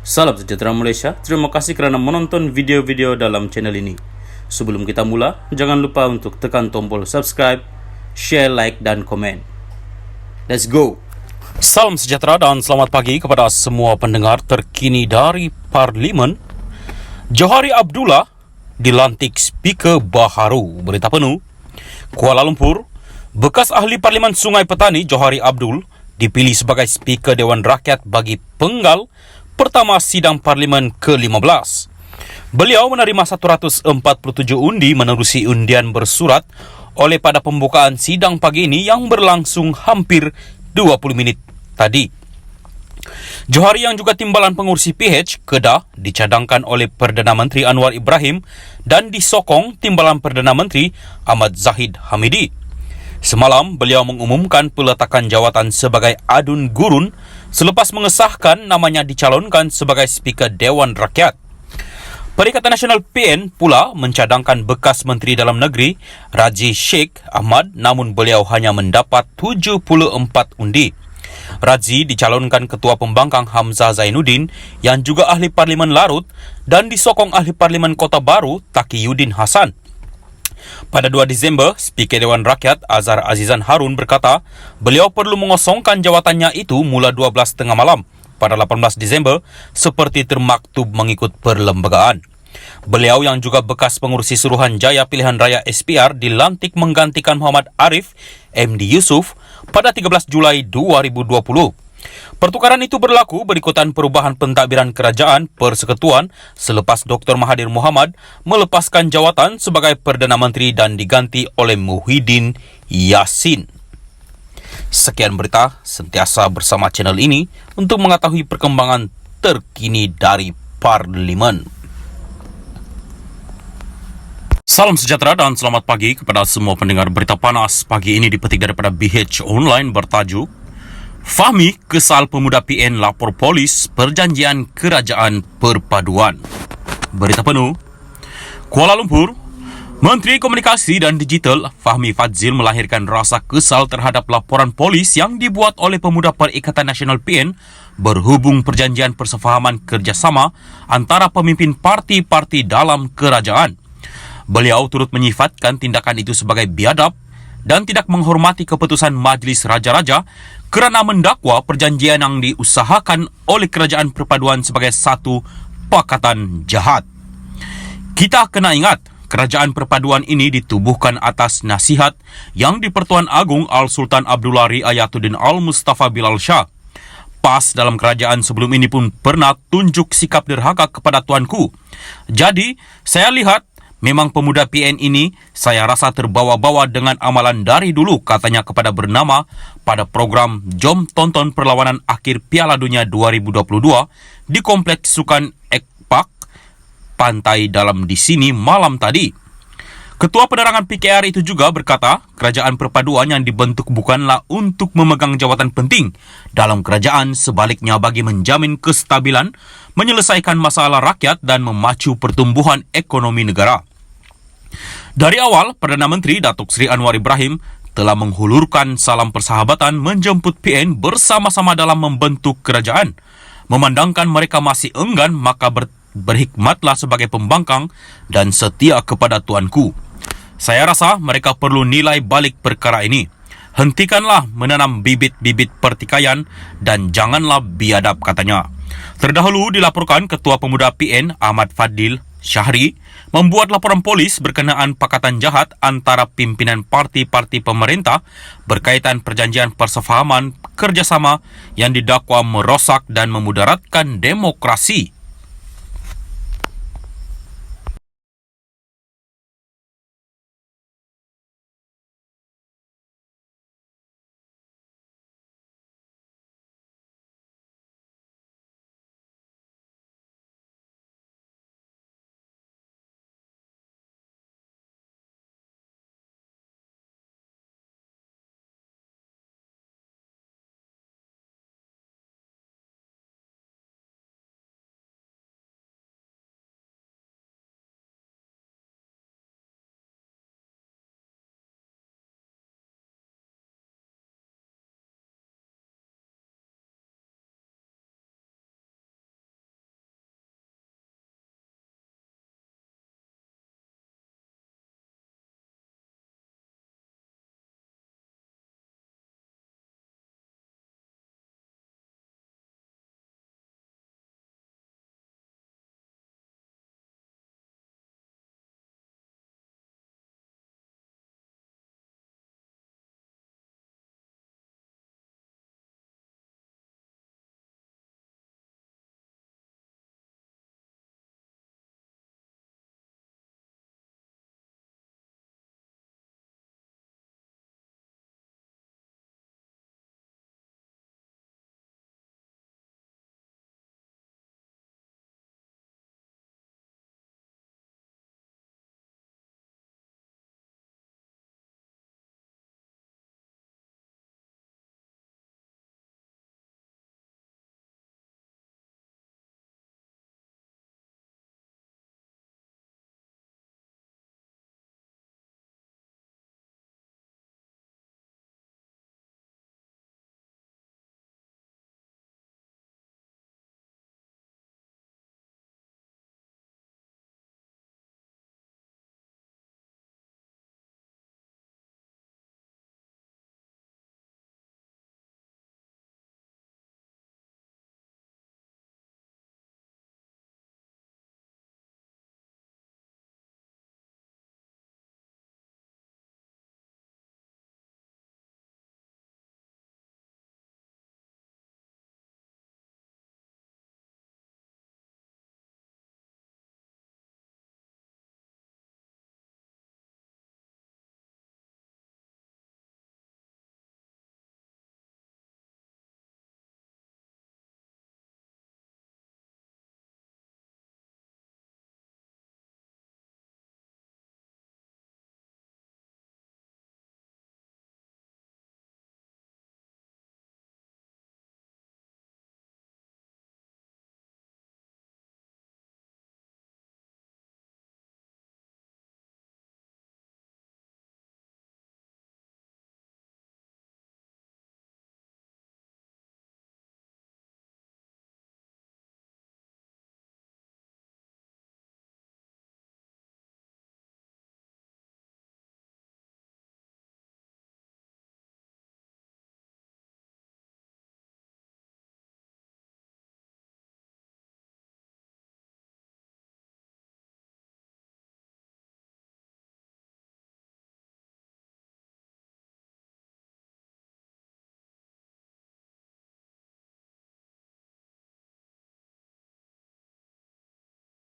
Salam sejahtera Malaysia, terima kasih kerana menonton video-video dalam channel ini. Sebelum kita mula, jangan lupa untuk tekan tombol subscribe, share, like dan komen. Let's go! Salam sejahtera dan selamat pagi kepada semua pendengar terkini dari Parlimen. Johari Abdullah dilantik Speaker baharu. Berita penuh. Kuala Lumpur, bekas ahli Parlimen Sungai Petani Johari Abdul dipilih sebagai Speaker Dewan Rakyat bagi penggal pertama sidang Parlimen ke-15. Beliau menerima 147 undi menerusi undian bersurat oleh pada pembukaan sidang pagi ini yang berlangsung hampir 20 minit tadi. Johari yang juga timbalan pengurusi PH Kedah dicadangkan oleh Perdana Menteri Anwar Ibrahim dan disokong timbalan Perdana Menteri Ahmad Zahid Hamidi. Semalam, beliau mengumumkan peletakan jawatan sebagai Adun Gurun selepas mengesahkan namanya dicalonkan sebagai Speaker Dewan Rakyat. Perikatan Nasional PN pula mencadangkan bekas Menteri Dalam Negeri Raji Sheikh Ahmad, namun beliau hanya mendapat 74 undi. Raji dicalonkan Ketua Pembangkang Hamzah Zainuddin yang juga ahli Parlimen Larut dan disokong ahli Parlimen Kota Baru Taqiyuddin Hasan. Pada 2 Disember, Speaker Dewan Rakyat Azhar Azizan Harun berkata beliau perlu mengosongkan jawatannya itu mula 12.30 malam pada 18 Disember seperti termaktub mengikut perlembagaan. Beliau yang juga bekas pengurusi Suruhanjaya Pilihan Raya SPR dilantik menggantikan Muhammad Arif MD Yusof pada 13 Julai 2020. Pertukaran itu berlaku berikutan perubahan pentadbiran kerajaan persekutuan selepas Dr. Mahathir Mohamad melepaskan jawatan sebagai Perdana Menteri dan diganti oleh Muhyiddin Yassin. Sekian berita, sentiasa bersama channel ini untuk mengetahui perkembangan terkini dari Parlimen. Salam sejahtera dan selamat pagi kepada semua pendengar berita panas. Pagi ini dipetik daripada BH Online bertajuk Fahmi kesal pemuda PN lapor polis perjanjian kerajaan perpaduan. Berita penuh. Kuala Lumpur, Menteri Komunikasi dan Digital Fahmi Fadzil melahirkan rasa kesal terhadap laporan polis yang dibuat oleh pemuda Perikatan Nasional PN berhubung perjanjian persefahaman kerjasama antara pemimpin parti-parti dalam kerajaan. Beliau turut menyifatkan tindakan itu sebagai biadab dan tidak menghormati keputusan Majlis Raja-Raja kerana mendakwa perjanjian yang diusahakan oleh Kerajaan Perpaduan sebagai satu pakatan jahat. Kita kena ingat, Kerajaan Perpaduan ini ditubuhkan atas nasihat yang di-Pertuan Agong Al-Sultan Abdullah Riayatuddin Al-Mustafa Bilal Shah. PAS dalam kerajaan sebelum ini pun pernah tunjuk sikap derhaka kepada tuanku. Jadi, saya lihat memang pemuda PN ini saya rasa terbawa-bawa dengan amalan dari dulu, katanya kepada Bernama pada program Jom Tonton Perlawanan Akhir Piala Dunia 2022 di Kompleks Sukan Ekpak Pantai Dalam di sini malam tadi. Ketua Penerangan PKR itu juga berkata kerajaan perpaduan yang dibentuk bukanlah untuk memegang jawatan penting dalam kerajaan, sebaliknya bagi menjamin kestabilan, menyelesaikan masalah rakyat dan memacu pertumbuhan ekonomi negara. Dari awal, Perdana Menteri Datuk Seri Anwar Ibrahim telah menghulurkan salam persahabatan menjemput PN bersama-sama dalam membentuk kerajaan. Memandangkan mereka masih enggan, maka berhikmatlah sebagai pembangkang dan setia kepada tuanku. Saya rasa mereka perlu nilai balik perkara ini. Hentikanlah menanam bibit-bibit pertikaian dan janganlah biadab, katanya. Terdahulu dilaporkan Ketua Pemuda PN Ahmad Fadil Syahri membuat laporan polis berkenaan pakatan jahat antara pimpinan parti-parti pemerintah berkaitan perjanjian persefahaman kerjasama yang didakwa merosak dan memudaratkan demokrasi.